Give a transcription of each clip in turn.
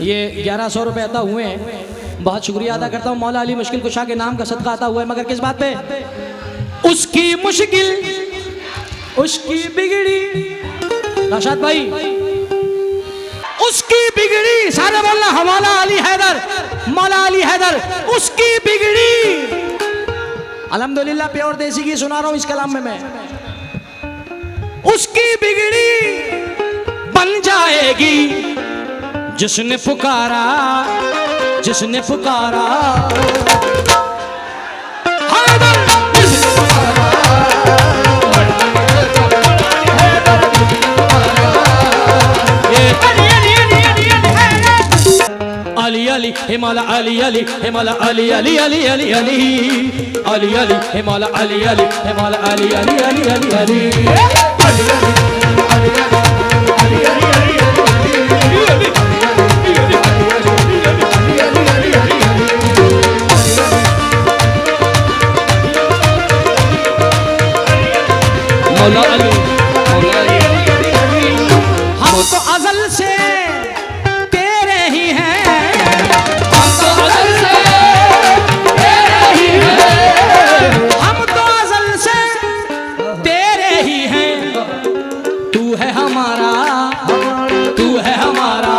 ये 1100 रुपये अदा हुए हैं। बहुत शुक्रिया अदा करता हूँ मौला अली मुश्किल कुशा के नाम का सदका अता हुआ है। मगर किस बात पे? उसकी मुश्किल उसकी बिगड़ी, राशाद भाई उसकी बिगड़ी, सारे बोलना हवाला अली हैदर, मौला अली हैदर, उसकी बिगड़ी। अल्हम्दुलिल्लाह प्योर देसी की सुना रहा हूं इस कलाम में मैं। उसकी बिगड़ी बन जाएगी जिसने पुकारा, जिसने पुकारा हैदर, जिसने पुकारा अली अली हिमाला अली अली हिमाला अली अली अली अली अली अली अली हिमाला अली अली हिमाला अली अली अली अली अली मौला अली हम तो अज़ल से तेरे ही हैं, हम तो अज़ल से तेरे ही हैं, हम तो अज़ल से तेरे ही हैं। तू है हमारा, तू है हमारा,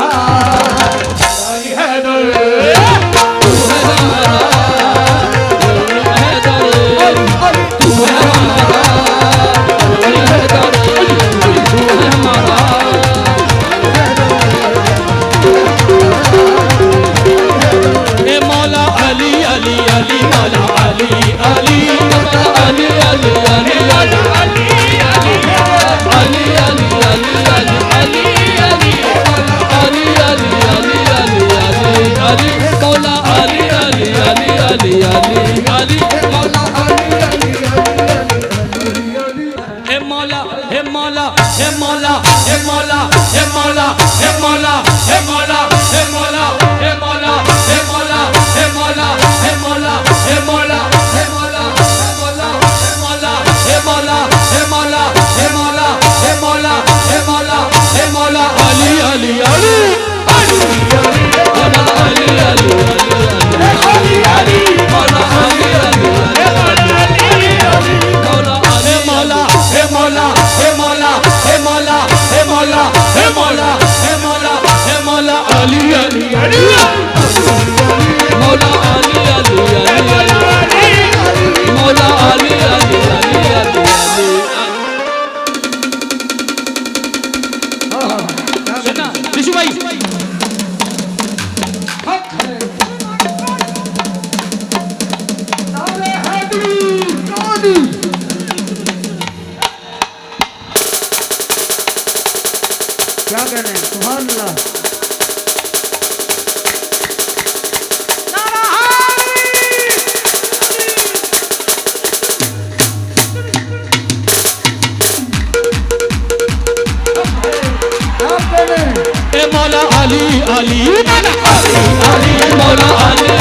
तू है हमारा, तू है हमारा, तू है हमारा। क्या कह रहे हैं? सुभान अल्लाह। मौला अली अली मौला अली